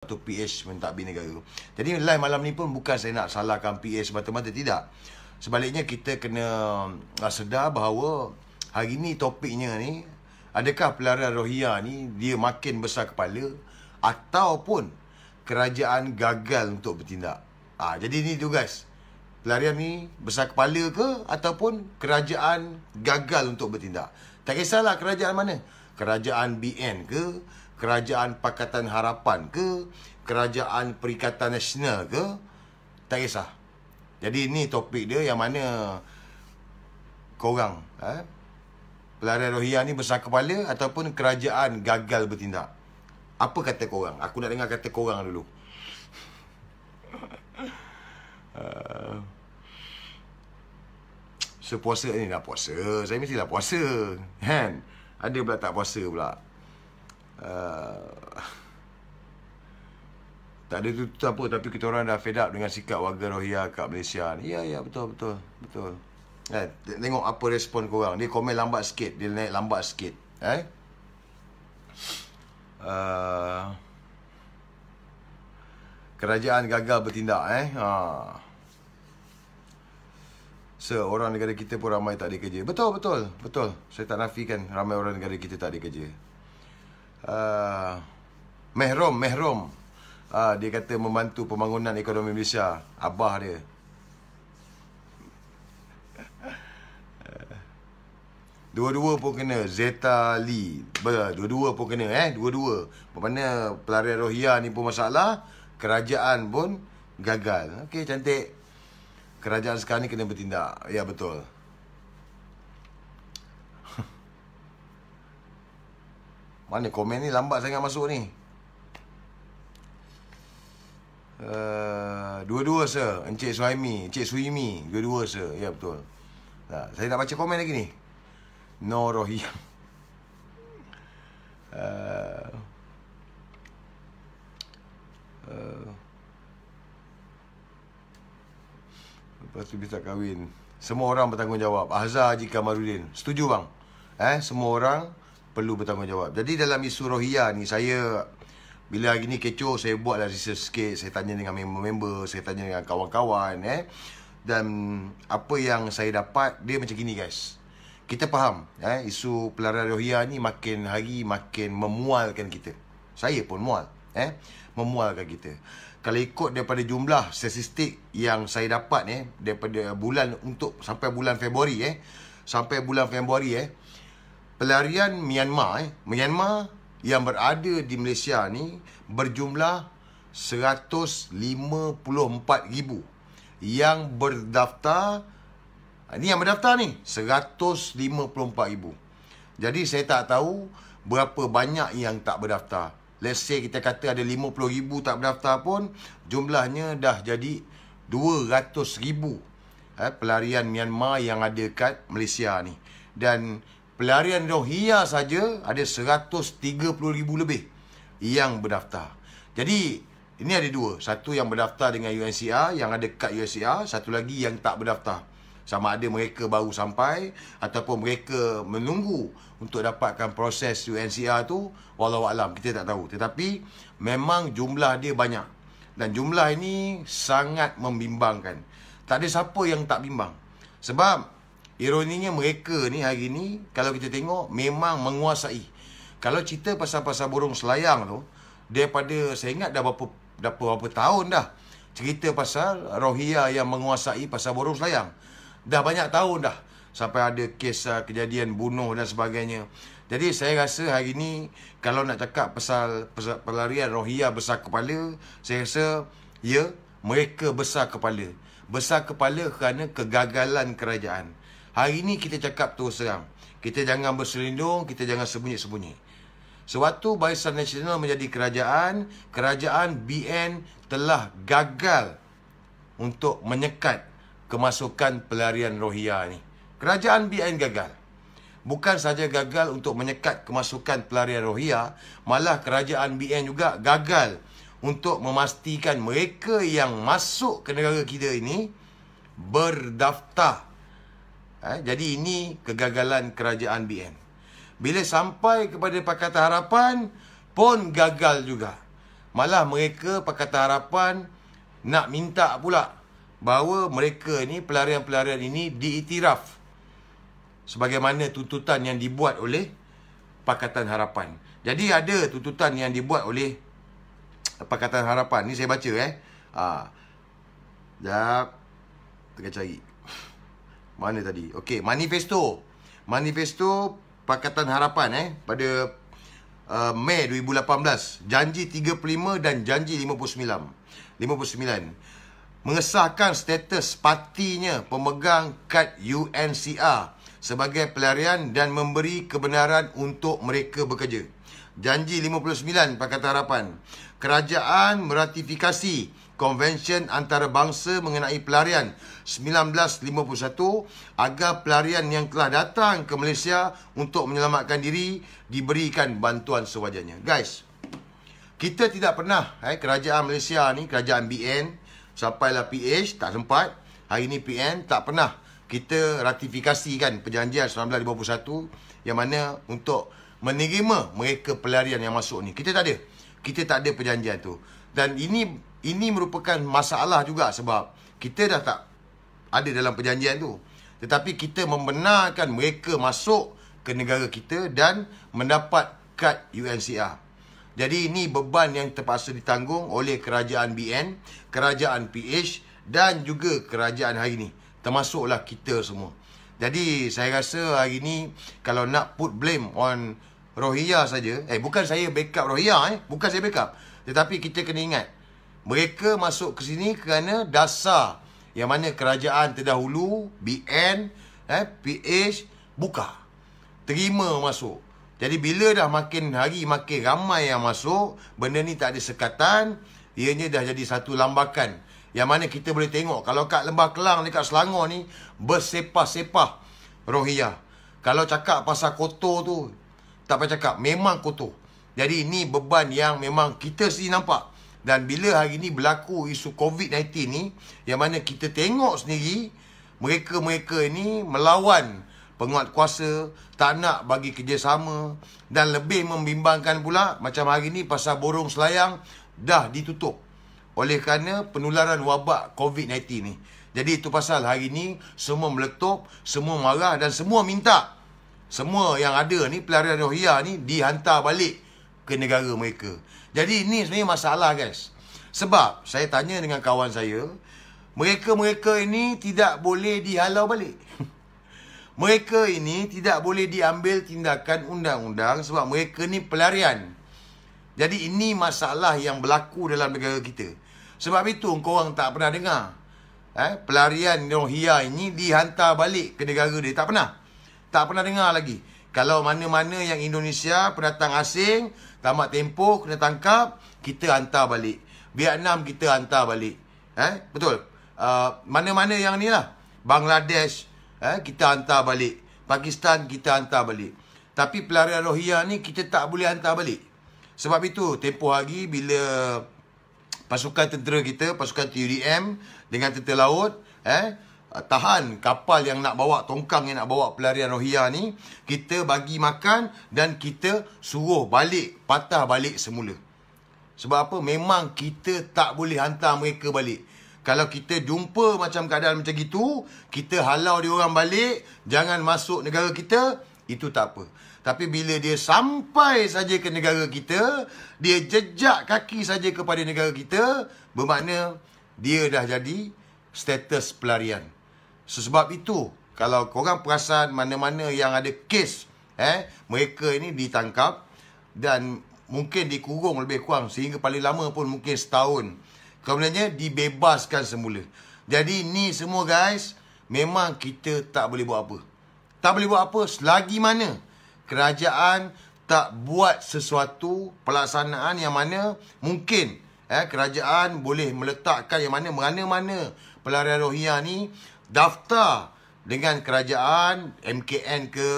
atau PH mentadbir negara. Jadi live malam ni pun bukan saya nak salahkan PH semata-mata, tidak. Sebaliknya kita kena sedar bahawa hari ni topiknya ni, adakah pelarian Rohingya ni dia makin besar kepala ataupun kerajaan gagal untuk bertindak. Jadi ni tu guys. Pelarian ni besar kepala ke ataupun kerajaan gagal untuk bertindak. Tak kisahlah kerajaan mana. Kerajaan BN ke, Kerajaan Pakatan Harapan ke, Kerajaan Perikatan Nasional ke, tak kisah. Jadi ni topik dia yang mana korang pelarian Rohingya ni besar kepala ataupun kerajaan gagal bertindak. Apa kata korang? Aku nak dengar kata korang dulu. Sepuasa ni dah puasa. Saya mestilah puasa, kan? Ada pula tak puasa pula. Tak ada tu apa, tapi kita orang dah fed up dengan sikap warga Rohingya kat Malaysia ni. Ya, betul. Tengok apa respon korang. Dia komen lambat sikit, dia naik lambat sikit. Kerajaan gagal bertindak. Orang negara kita pun ramai tak ada kerja. Betul. Saya tak nafikan ramai orang negara kita tak ada kerja. Mehrom. Dia kata membantu pembangunan ekonomi Malaysia. Abah dia. Dua-dua pun kena. Zeta Lee. Dua-dua pun kena. Dua-dua. Bermakna pelarian Rohingya ni pun masalah. Kerajaan pun gagal. Okey, cantik. Kerajaan sekarang ni kena bertindak. Ya, betul. Mana komen ni lambat sangat masuk ni. Dua-dua sir. Encik Suhaimi. Dua-dua sir. Ya, betul. Saya nak baca komen lagi ni. No Rohingya. Lepas tu bisa kahwin. Semua orang bertanggungjawab. Ahzah Haji Kamarudin. Setuju bang? Semua orang perlu bertanggungjawab. Jadi dalam isu Rohingya ni, saya bila hari ni kecoh, saya buatlah research sikit. Saya tanya dengan member-member, saya tanya dengan kawan-kawan. Dan apa yang saya dapat, dia macam gini guys. Kita faham isu pelarian Rohingya ni makin hari makin memualkan kita. Saya pun mual. Memualkan kita. Kalau ikut daripada jumlah statistik yang saya dapat daripada bulan sampai bulan Februari pelarian Myanmar yang berada di Malaysia ni berjumlah 154,000 yang berdaftar. Ini yang berdaftar ni 154,000. Jadi saya tak tahu berapa banyak yang tak berdaftar. Let's say kita kata ada 50,000 tak berdaftar pun, jumlahnya dah jadi 200,000 pelarian Myanmar yang ada kat Malaysia ni. Dan pelarian Rohingya saja ada 130,000 lebih yang berdaftar. Jadi ini ada dua. Satu yang berdaftar dengan UNHCR, yang ada kad UNHCR. Satu lagi yang tak berdaftar. Sama ada mereka baru sampai ataupun mereka menunggu untuk dapatkan proses UNHCR tu, wallahualam, kita tak tahu. Tetapi memang jumlah dia banyak. Dan jumlah ini sangat membimbangkan. Tak ada siapa yang tak bimbang. Sebab ironinya mereka ni hari ni, kalau kita tengok, memang menguasai. Kalau cerita pasal burung selayang tu, daripada saya ingat dah berapa tahun dah cerita pasal Rohingya yang menguasai pasal burung selayang. Dah banyak tahun dah. Sampai ada kes kejadian bunuh dan sebagainya. Jadi saya rasa hari ni kalau nak cakap pasal pelarian Rohingya besar kepala, saya rasa ya, mereka besar kepala. Besar kepala kerana kegagalan kerajaan. Hari ni kita cakap terus terang. Kita jangan berselindung, kita jangan sembunyi-sembunyi. Sewaktu Barisan Nasional menjadi kerajaan BN telah gagal untuk menyekat kemasukan pelarian Rohingya ni. Kerajaan BN gagal. Bukan saja gagal untuk menyekat kemasukan pelarian Rohingya, malah kerajaan BN juga gagal untuk memastikan mereka yang masuk ke negara kita ini berdaftar. Jadi ini kegagalan kerajaan BN. Bila sampai kepada Pakatan Harapan pun gagal juga. Malah mereka Pakatan Harapan nak minta pula bahawa mereka ni, pelarian-pelarian ini diiktiraf sebagaimana tuntutan yang dibuat oleh Pakatan Harapan. Jadi ada tuntutan yang dibuat oleh Pakatan Harapan. Ni saya baca Sekejap. Tengah cari. Mana tadi? Okey, manifesto. Manifesto Pakatan Harapan pada Mei 2018. Janji 35 dan janji 59. Mengesahkan status partinya pemegang kad UNCR sebagai pelarian dan memberi kebenaran untuk mereka bekerja. Janji 59 Pakatan Harapan. Kerajaan meratifikasi Konvensyen Antarabangsa mengenai pelarian 1951 agar pelarian yang telah datang ke Malaysia untuk menyelamatkan diri diberikan bantuan sewajarnya. Guys, kita tidak pernah kerajaan Malaysia ni, kerajaan BN sampailah PH tak sempat, hari ni PN tak pernah kita ratifikasikan perjanjian 1951 yang mana untuk menerima mereka pelarian yang masuk ni. Kita tak ada. Kita tak ada perjanjian tu. Dan ini merupakan masalah juga sebab kita dah tak ada dalam perjanjian tu. Tetapi kita membenarkan mereka masuk ke negara kita dan mendapat kad UNCR. Jadi ini beban yang terpaksa ditanggung oleh kerajaan BN, kerajaan PH dan juga kerajaan hari ni. Termasuklah kita semua. Jadi saya rasa hari ni kalau nak put blame on Rohingya saja, bukan saya backup Rohingya, bukan saya backup. Tetapi kita kena ingat, mereka masuk ke sini kerana dasar yang mana kerajaan terdahulu, BN, PH buka, terima masuk. Jadi bila dah makin hari makin ramai yang masuk, benda ni tak ada sekatan, ianya dah jadi satu lambakan. Yang mana kita boleh tengok, kalau kat Lembah Kelang dekat Selangor ni, bersepah-sepah Rohingya. Kalau cakap pasal kotor tu, tak payah cakap, memang kotor. Jadi ini beban yang memang kita sendiri nampak. Dan bila hari ni berlaku isu COVID-19 ni, yang mana kita tengok sendiri, mereka-mereka ini melawan penguatkuasa, tak nak bagi kerjasama. Dan lebih membimbangkan pula, macam hari ni pasal Borong Selayang dah ditutup oleh kerana penularan wabak COVID-19 ni. Jadi itu pasal hari ni semua meletup, semua marah dan semua minta semua yang ada ni, pelarian Rohingya ni, dihantar balik ke negara mereka. Jadi ini sebenarnya masalah, guys. Sebab saya tanya dengan kawan saya, mereka-mereka ini tidak boleh dihalau balik. Mereka ini tidak boleh diambil tindakan undang-undang sebab mereka ni pelarian. Jadi ini masalah yang berlaku dalam negara kita. Sebab itu korang tak pernah dengar pelarian Rohingya ini dihantar balik ke negara dia. Tak pernah. Tak pernah dengar lagi. Kalau mana-mana yang Indonesia, pendatang asing, tamat tempoh, kena tangkap, kita hantar balik. Vietnam kita hantar balik. Betul. Mana-mana yang ni lah. Bangladesh, kita hantar balik. Pakistan, kita hantar balik. Tapi pelarian Rohingya ni, kita tak boleh hantar balik. Sebab itu, tempoh hari bila pasukan tentera kita, pasukan TUDM dengan tentera laut, tahan kapal yang nak bawa, tongkang yang nak bawa pelarian Rohingya ni, kita bagi makan dan kita suruh balik, patah balik semula. Sebab apa? Memang kita tak boleh hantar mereka balik. Kalau kita jumpa macam keadaan macam gitu, kita halau dia orang balik, jangan masuk negara kita, itu tak apa. Tapi bila dia sampai saja ke negara kita, dia jejak kaki saja kepada negara kita, bermakna dia dah jadi status pelarian. Sebab itu, kalau korang perasan mana-mana yang ada kes, mereka ini ditangkap dan mungkin dikurung lebih kurang sehingga paling lama pun mungkin setahun. Kemudiannya dibebaskan semula. Jadi ni semua, guys, memang kita tak boleh buat apa. Tak boleh buat apa selagi mana kerajaan tak buat sesuatu pelaksanaan yang mana mungkin kerajaan boleh meletakkan yang mana-mana pelarian Rohingya ni daftar dengan kerajaan, MKN ke,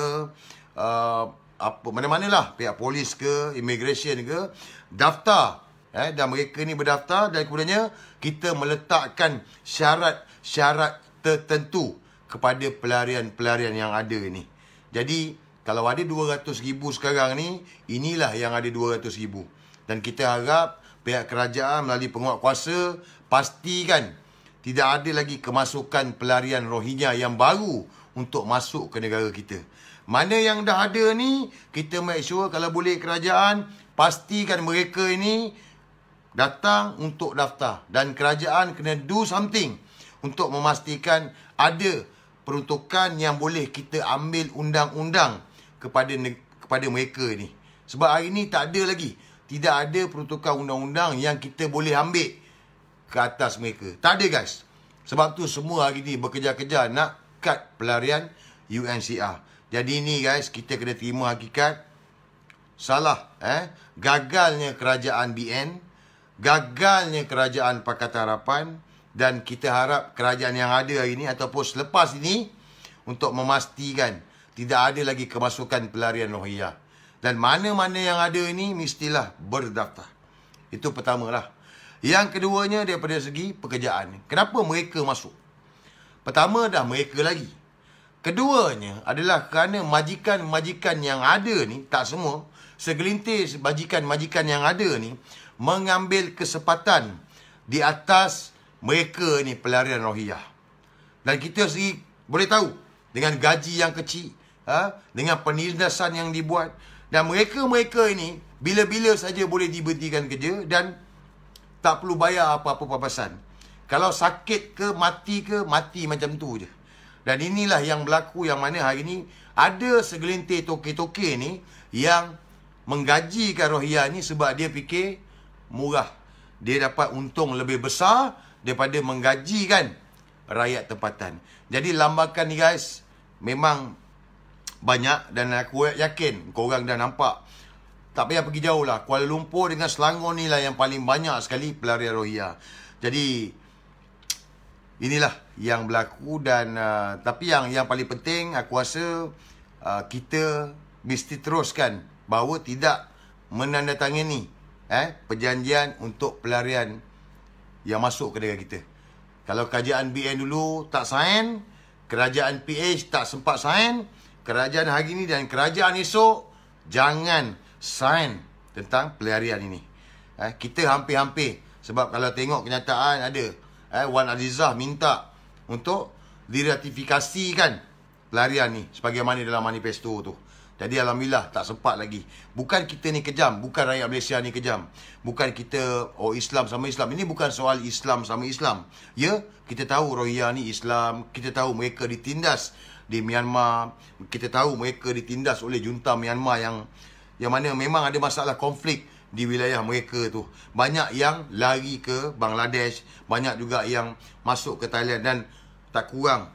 apa mana-manalah, pihak polis ke, immigration ke, daftar. Dan mereka ni berdaftar dan kemudiannya kita meletakkan syarat-syarat tertentu kepada pelarian-pelarian yang ada ni. Jadi kalau ada 200,000 sekarang ni, inilah yang ada 200,000. Dan kita harap pihak kerajaan melalui penguatkuasa pastikan tidak ada lagi kemasukan pelarian Rohingya yang baru untuk masuk ke negara kita. Mana yang dah ada ni, kita make sure kalau boleh kerajaan pastikan mereka ini datang untuk daftar. Dan kerajaan kena do something untuk memastikan ada peruntukan yang boleh kita ambil undang-undang kepada mereka ni. Sebab hari ni tak ada lagi. Tidak ada peruntukan undang-undang yang kita boleh ambil ke atas mereka. Tak ada guys. Sebab tu semua hari ni bekerja-kerja nak cut pelarian UNHCR. Jadi ni guys, kita kena terima hakikat salah. Gagalnya kerajaan BN, gagalnya kerajaan Pakatan Harapan, dan kita harap kerajaan yang ada hari ni ataupun selepas ini untuk memastikan tidak ada lagi kemasukan pelarian Rohingya. Dan mana-mana yang ada ini mestilah berdaftar. Itu pertamalah. Yang keduanya daripada segi pekerjaan. Kenapa mereka masuk? Pertama dah mereka lagi. Keduanya adalah kerana majikan-majikan yang ada ni, tak semua, segelintir majikan-majikan yang ada ni mengambil kesempatan di atas mereka ni pelarian Rohingya. Dan kita sendiri boleh tahu dengan gaji yang kecil, dengan penindasan yang dibuat, dan mereka-mereka ini bila-bila saja boleh diberhentikan kerja dan tak perlu bayar apa-apa papasan. Kalau sakit ke, mati macam tu je. Dan inilah yang berlaku, yang mana hari ni ada segelintir toke-toke ni yang menggajikan Rohingya ni sebab dia fikir murah. Dia dapat untung lebih besar daripada menggajikan rakyat tempatan. Jadi lambakan ni guys, memang banyak dan aku yakin korang dah nampak. Tak payah pergi jauh lah. Kuala Lumpur dengan Selangor ni lah yang paling banyak sekali pelarian Rohingya. Jadi inilah yang berlaku. Dan tapi yang paling penting aku rasa kita mesti teruskan bahawa tidak menandatangani perjanjian untuk pelarian yang masuk ke negara kita. Kalau kerajaan BN dulu tak sign, kerajaan PH tak sempat sign, kerajaan hari ni dan kerajaan esok jangan sign tentang pelarian ini. Kita hampir-hampir. Sebab kalau tengok kenyataan ada Wan Azizah minta untuk diratifikasikan pelarian ni sebagaimana dalam manifesto tu. Jadi alhamdulillah tak sempat lagi. Bukan kita ni kejam, bukan rakyat Malaysia ni kejam. Bukan kita Islam sama Islam. Ini bukan soal Islam sama Islam. Ya, kita tahu Rohingya ni Islam, kita tahu mereka ditindas di Myanmar, kita tahu mereka ditindas oleh junta Myanmar yang mana memang ada masalah konflik di wilayah mereka tu. Banyak yang lari ke Bangladesh, banyak juga yang masuk ke Thailand, dan tak kurang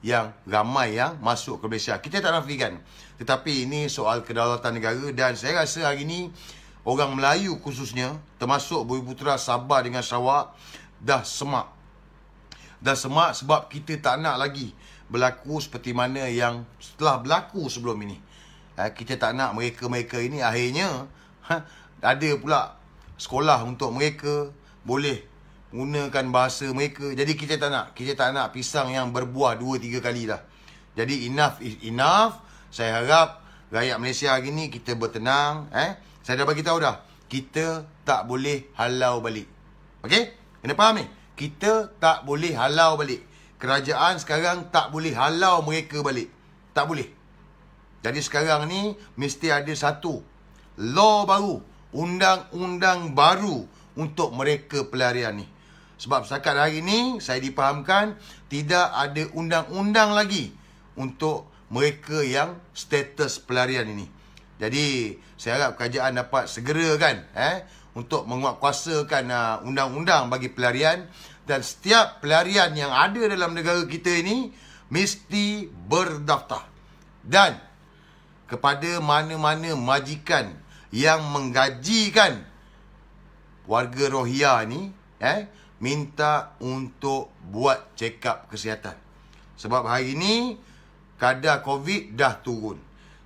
yang ramai yang masuk ke Malaysia. Kita tak nafikan. Tetapi ini soal kedaulatan negara, dan saya rasa hari ini orang Melayu khususnya, termasuk Bumiputera, Sabah dengan Sarawak, dah semak. Dah semak sebab kita tak nak lagi berlaku seperti mana yang setelah berlaku sebelum ini. Kita tak nak mereka-mereka ini akhirnya ada pula sekolah untuk mereka, boleh gunakan bahasa mereka. Jadi kita tak nak. Kita tak nak pisang yang berbuah 2-3 kali dah. Jadi enough is enough. Saya harap rakyat Malaysia hari ni kita bertenang. Saya dah bagi tahu dah. Kita tak boleh halau balik. Okey? Kena faham ni? Kita tak boleh halau balik. Kerajaan sekarang tak boleh halau mereka balik. Tak boleh. Jadi sekarang ni mesti ada satu law baru, undang-undang baru untuk mereka pelarian ni. Sebab setakat hari ni saya dipahamkan tidak ada undang-undang lagi untuk mereka yang status pelarian ini. Jadi saya harap kerajaan dapat segerakan untuk menguatkuasakan undang-undang bagi pelarian, dan setiap pelarian yang ada dalam negara kita ini mesti berdaftar. Dan kepada mana-mana majikan yang menggajikan warga Rohingya ni, minta untuk buat check up kesihatan. Sebab hari ni kadar COVID dah turun.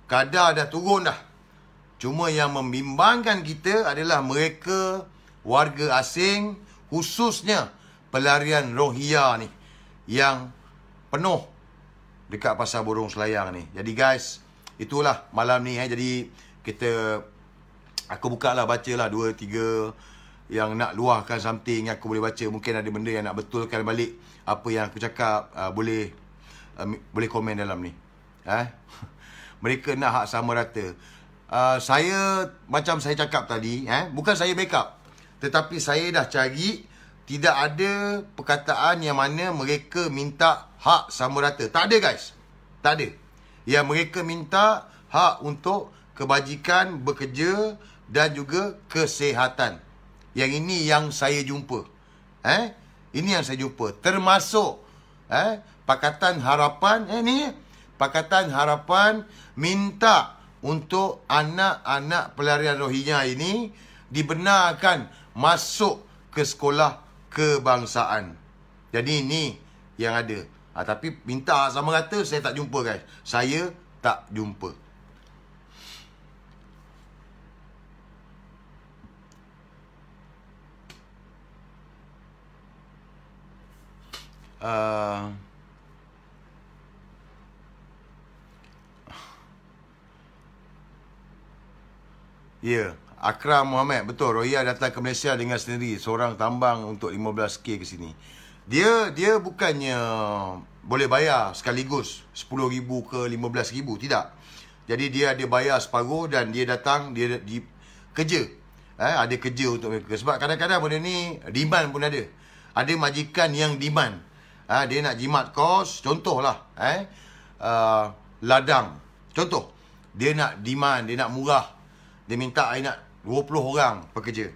Kadar dah turun dah. Cuma yang membimbangkan kita adalah mereka warga asing, khususnya pelarian Rohingya ni yang penuh dekat Pasar Borong Selayang ni. Jadi guys, itulah malam ni. Jadi aku buka lah, baca lah 2-3 yang nak luahkan something, aku boleh baca. Mungkin ada benda yang nak betulkan balik apa yang aku cakap, boleh komen dalam ni. Mereka nak hak sama rata. Saya, macam saya cakap tadi, bukan saya backup, tetapi saya dah cari, tidak ada perkataan yang mana mereka minta hak sama rata. Tak ada guys. Tak ada. Yang mereka minta hak untuk kebajikan, bekerja dan juga kesihatan. Yang ini yang saya jumpa. Ini yang saya jumpa. Termasuk Pakatan Harapan, ni Pakatan Harapan minta untuk anak-anak pelarian Rohingya ini dibenarkan masuk ke sekolah kebangsaan. Jadi ini yang ada. Tapi minta sama rata saya tak jumpa guys. Saya tak jumpa. Ya, Akram Muhammad, betul. Rohingya datang ke Malaysia dengan sendiri, seorang tambang untuk 15k ke sini. Dia bukannya boleh bayar sekaligus 10,000 ke 15,000, tidak. Jadi dia ada bayar separuh dan dia datang, dia kerja. Ada kerja untuk mereka. Sebab kadang-kadang benda ni demand pun ada. Ada majikan yang demand. Dia nak jimat kos, contohlah. Ladang, contoh. Dia nak demand, dia nak murah. Dia minta I nak 20 orang pekerja.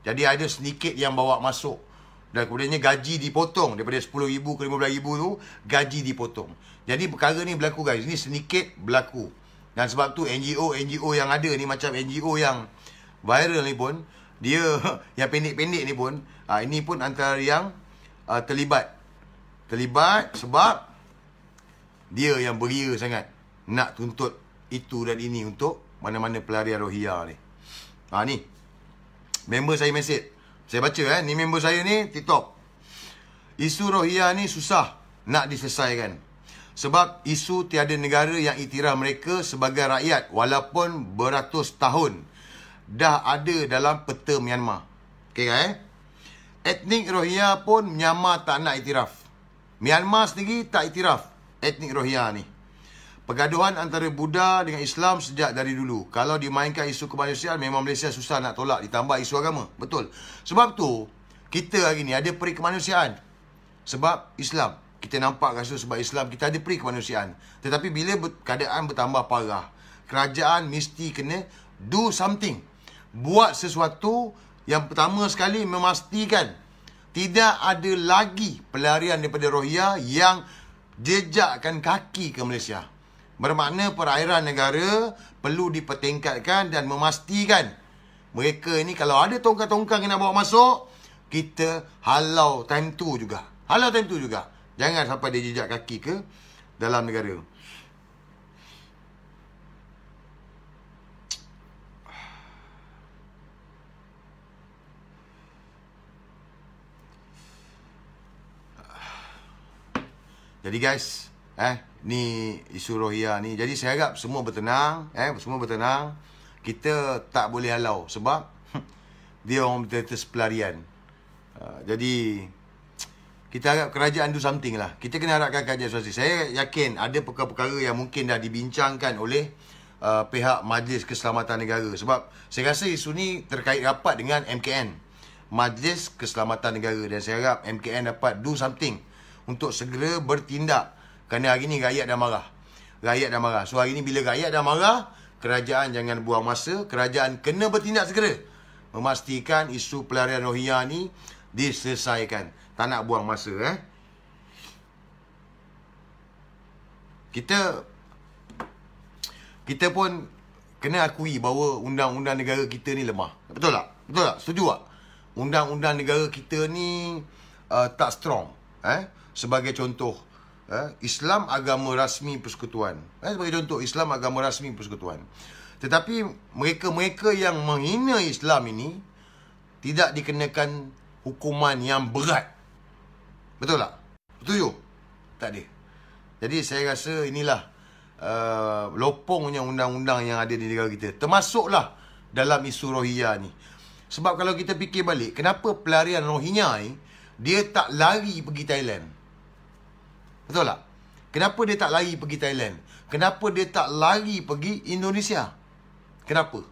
Jadi ada sedikit yang bawa masuk. Dan kemudiannya gaji dipotong. Daripada 10,000 ke 15,000 tu, gaji dipotong. Jadi perkara ni berlaku guys. Ini sedikit berlaku. Dan sebab tu NGO yang ada ni, macam NGO yang viral ni pun, dia yang pendek-pendek ni pun, ini pun antara yang terlibat. Terlibat sebab dia yang beria sangat nak tuntut itu dan ini untuk mana-mana pelarian Rohingya ni. Ni member saya mesej. Saya baca ni member saya ni TikTok. Isu Rohingya ni susah nak diselesaikan. Sebab isu tiada negara yang iktiraf mereka sebagai rakyat walaupun beratus tahun dah ada dalam peta Myanmar. Okey kan? Etnik Rohingya pun Myanmar tak nak iktiraf. Myanmar sendiri tak iktiraf etnik Rohingya ni. Pergaduhan antara Buddha dengan Islam sejak dari dulu. Kalau dimainkan isu kemanusiaan, memang Malaysia susah nak tolak. Ditambah isu agama. Betul. Sebab tu, kita hari ni ada peri kemanusiaan. Sebab Islam. Kita nampak kasus sebab Islam, kita ada peri kemanusiaan. Tetapi bila keadaan bertambah parah, kerajaan mesti kena do something. Buat sesuatu yang pertama sekali memastikan tidak ada lagi pelarian daripada Rohingya yang jejakkan kaki ke Malaysia. Bermakna perairan negara perlu dipertingkatkan dan memastikan mereka ini kalau ada tongkang-tongkang yang nak bawa masuk, kita halau time tu juga. Halau time tu juga. Jangan sampai dia jejak kaki ke dalam negara. Jadi guys, ni isu Rohingya ni. Jadi saya harap semua bertenang, semua bertenang. Kita tak boleh halau sebab dia orang bertetes pelarian. Jadi kita harap kerajaan do something lah. Kita kena harapkan kerajaan swasta. Saya yakin ada perkara-perkara yang mungkin dah dibincangkan oleh pihak Majlis Keselamatan Negara. Sebab saya rasa isu ni terkait rapat dengan MKN, Majlis Keselamatan Negara. Dan saya harap MKN dapat do something untuk segera bertindak. Kerana hari ni rakyat dah marah. Rakyat dah marah. So hari ni bila rakyat dah marah, kerajaan jangan buang masa. Kerajaan kena bertindak segera. Memastikan isu pelarian Rohingya ni diselesaikan. Tak nak buang masa. Kita pun kena akui bahawa undang-undang negara kita ni lemah. Betul tak? Betul tak? Setuju tak? Undang-undang negara kita ni tak strong. Sebagai contoh, Islam agama rasmi persekutuan. Sebagai contoh, Islam agama rasmi persekutuan. Tetapi mereka-mereka yang menghina Islam ini tidak dikenakan hukuman yang berat. Betul tak? Setuju? Tak ada. Jadi saya rasa inilah lopongnya undang-undang yang ada di negara kita. Termasuklah dalam isu Rohingya ni. Sebab kalau kita fikir balik, kenapa pelarian Rohingya ni dia tak lari pergi Thailand? Betul tak? Kenapa dia tak lari pergi Thailand? Kenapa dia tak lari pergi Indonesia? Kenapa?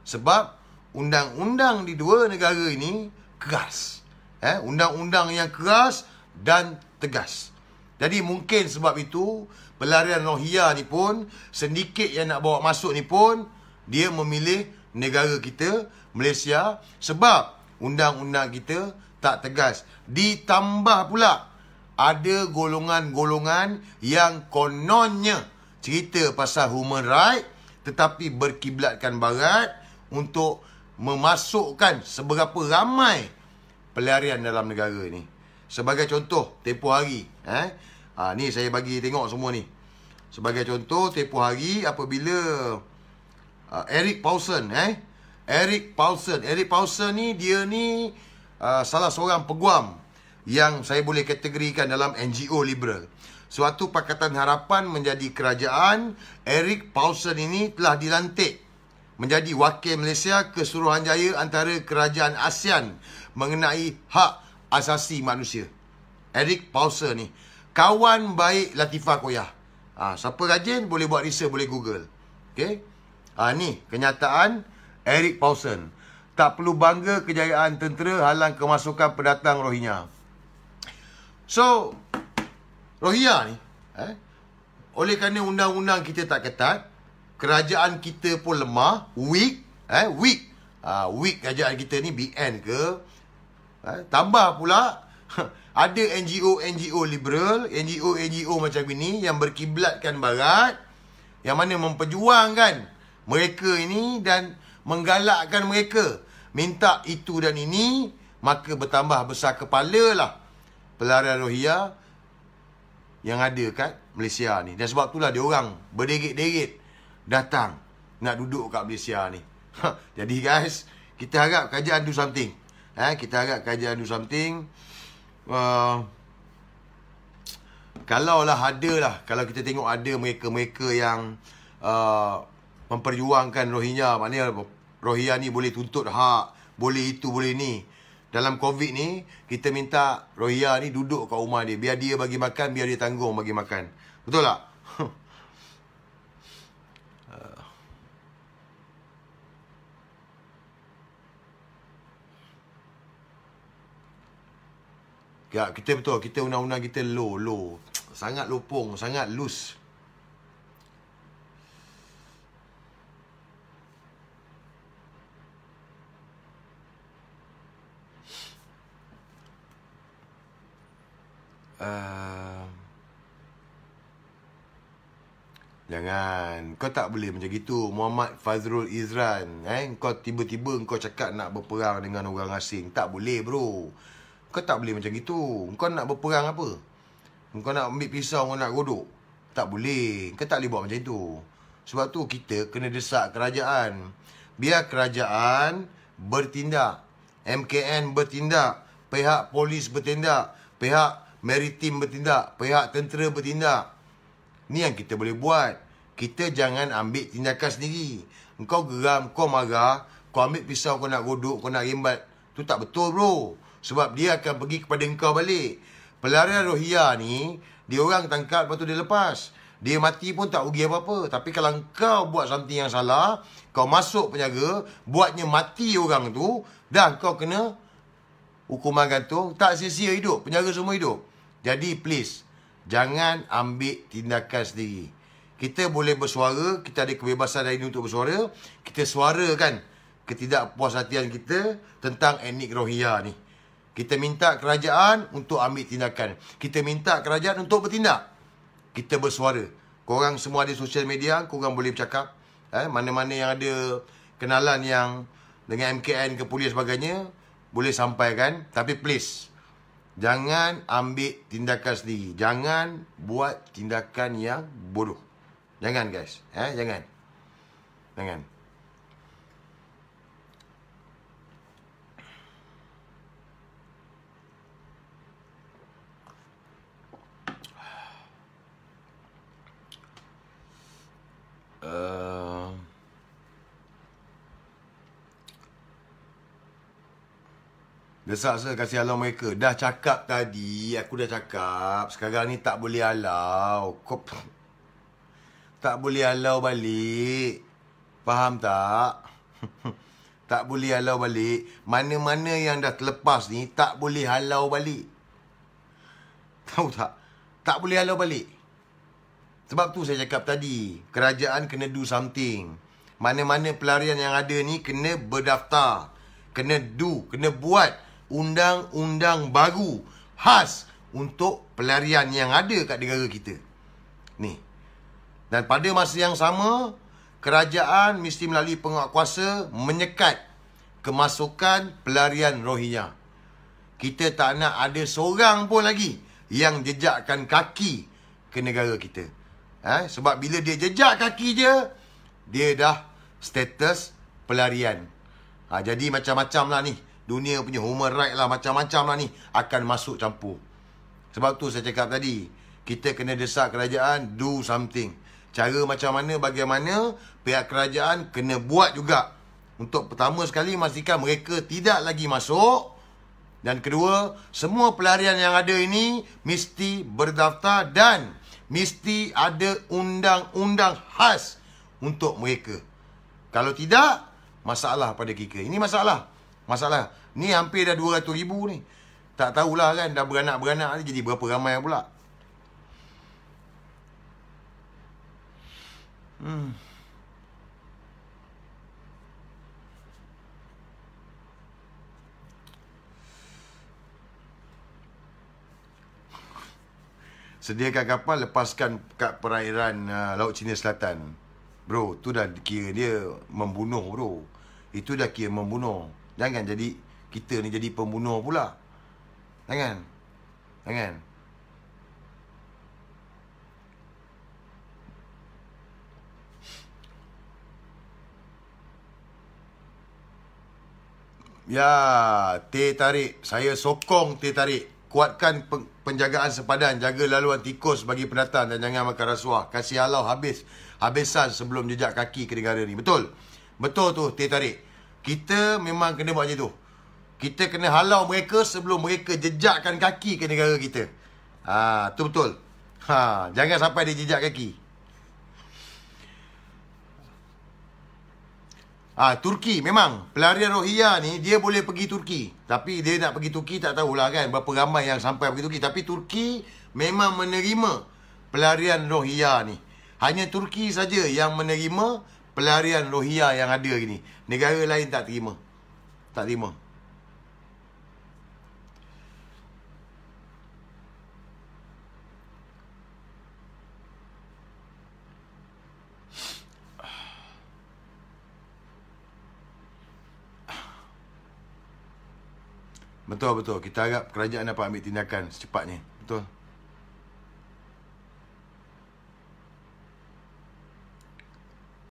Sebab undang-undang di dua negara ini keras. Undang-undang yang keras dan tegas. Jadi mungkin sebab itu pelarian Rohingya ni pun, sedikit yang nak bawa masuk ni pun, dia memilih negara kita, Malaysia, sebab undang-undang kita tak tegas. Ditambah pula ada golongan-golongan yang kononnya cerita pasal human right, tetapi berkiblatkan barat untuk memasukkan seberapa ramai pelarian dalam negara ni. Sebagai contoh, tempoh hari, ni saya bagi tengok semua ni. Sebagai contoh, tempoh hari apabila Eric Paulson, Eric Paulson ni, dia ni salah seorang peguam yang saya boleh kategorikan dalam NGO liberal. Suatu Pakatan Harapan menjadi kerajaan, Eric Paulson ini telah dilantik menjadi wakil Malaysia Kesuruhanjaya antara kerajaan ASEAN mengenai hak asasi manusia. Eric Paulson ni kawan baik Latifah Koyah. Siapa rajin boleh buat research, boleh Google. Okey. Ni kenyataan Eric Paulson. Tak perlu bangga kejayaan tentera halang kemasukan pendatang Rohingya. So, Rohingya ni, oleh kerana undang-undang kita tak ketat, kerajaan kita pun lemah, weak, weak kerajaan kita ni, BN ke, tambah pula, ada NGO liberal, NGO macam ini yang berkiblatkan barat, yang mana memperjuangkan mereka ini dan menggalakkan mereka minta itu dan ini, maka bertambah besar kepala lah pelarian Rohingya yang ada kat Malaysia ni. Dan sebab itulah dia orang berderet-deret datang nak duduk kat Malaysia ni. Jadi guys, kita harap kerajaan do something. Kita harap kerajaan do something. Kalaulah ada lah, kalau kita tengok ada mereka-mereka yang memperjuangkan Rohingya, maknanya Rohingya ni boleh tuntut hak, boleh itu, boleh ni. Dalam COVID ni, kita minta Rohingya ni duduk kat rumah dia. Biar dia bagi makan, biar dia tanggung bagi makan. Betul tak? Ya, kita betul. Kita undang-undang kita low. Sangat lopong, sangat loose. Jangan. Kau tak boleh macam gitu, Muhammad Fazrul Izran. Kau tiba-tiba kau cakap nak berperang dengan orang asing. Tak boleh bro. Kau tak boleh macam gitu. Kau nak berperang apa? Kau nak ambil pisau, kau nak godok? Tak boleh. Kau tak boleh buat macam itu. Sebab tu kita kena desak kerajaan. Biar kerajaan bertindak, MKN bertindak, pihak polis bertindak, pihak maritim bertindak, pihak tentera bertindak. Ni yang kita boleh buat. Kita jangan ambil tindakan sendiri. Kau geram, kau marah, kau ambil pisau, kau nak godok, kau nak rimbat. Tu tak betul bro. Sebab dia akan pergi kepada engkau balik. Pelarian Rohingya ni, dia orang tangkap, lepas tu dia lepas. Dia mati pun tak rugi apa-apa. Tapi kalau kau buat something yang salah, kau masuk penjara, buatnya mati orang tu, dah kau kena hukuman gantung. Tak sia-sia hidup, penjara semua hidup. Jadi please, jangan ambil tindakan sendiri. Kita boleh bersuara, kita ada kebebasan hari ini untuk bersuara. Kita suarakan ketidakpuashatian kita tentang etnik Rohingya ni. Kita minta kerajaan untuk ambil tindakan. Kita minta kerajaan untuk bertindak. Kita bersuara. Korang semua ada sosial media, korang boleh bercakap. Mana-mana yang ada kenalan yang dengan MKN ke polis sebagainya, boleh sampaikan. Tapi please, jangan ambil tindakan sendiri. Jangan buat tindakan yang bodoh. Jangan guys. Jangan. Jangan. Desak saya kasih halau mereka. Dah cakap tadi. Aku dah cakap. Sekarang ni tak boleh halau. Kau tak boleh halau balik. Faham tak? Tak boleh halau balik. Mana-mana yang dah terlepas ni tak boleh halau balik. Tahu tak? Tak boleh halau balik. Sebab tu saya cakap tadi. Kerajaan kena do something. Mana-mana pelarian yang ada ni kena berdaftar. Kena do. Kena buat undang-undang baru khas untuk pelarian yang ada kat negara kita ni. Dan pada masa yang sama, kerajaan mesti melalui penguatkuasa menyekat kemasukan pelarian Rohingya. Kita tak nak ada seorang pun lagi yang jejakkan kaki ke negara kita. Sebab bila dia jejak kaki je, dia dah status pelarian. Jadi macam-macam lah ni. Dunia punya human right lah, macam-macam lah ni akan masuk campur. Sebab tu saya cakap tadi, kita kena desak kerajaan do something. Cara macam mana, bagaimana pihak kerajaan kena buat juga. Untuk pertama sekali memastikan mereka tidak lagi masuk. Dan kedua, semua pelarian yang ada ini mesti berdaftar dan mesti ada undang-undang khas untuk mereka. Kalau tidak, masalah pada kita. Ini masalah. Ni hampir dah 200,000 ni. Tak tahulah kan, dah beranak-beranak ni jadi berapa ramai pula. Sediakan kapal, lepaskan kat perairan Laut Cina Selatan. Bro, tu dah kira dia membunuh, bro. Itu dah kira membunuh. Jangan jadi kita ni jadi pembunuh pula. Jangan. Ya, teh tarik. Saya sokong teh tarik. Kuatkan penjagaan sepadan. Jaga laluan tikus bagi pendatang dan jangan makan rasuah. Kasih halau habisan sebelum jejak kaki ke negara ni. Betul? Betul tu teh tarik. Kita memang kena buat macam tu. Kita kena halau mereka sebelum mereka jejakkan kaki ke negara kita. Tu betul. Jangan sampai dia jejak kaki. Turki memang. Pelarian Rohingya ni dia boleh pergi Turki. Tapi dia nak pergi Turki tak tahulah kan berapa ramai yang sampai pergi Turki. Tapi Turki memang menerima pelarian Rohingya ni. Hanya Turki saja yang menerima pelarian Rohingya yang ada ni. Negara lain tak terima. Tak terima. Betul. Kita harap kerajaan dapat ambil tindakan secepatnya. Betul.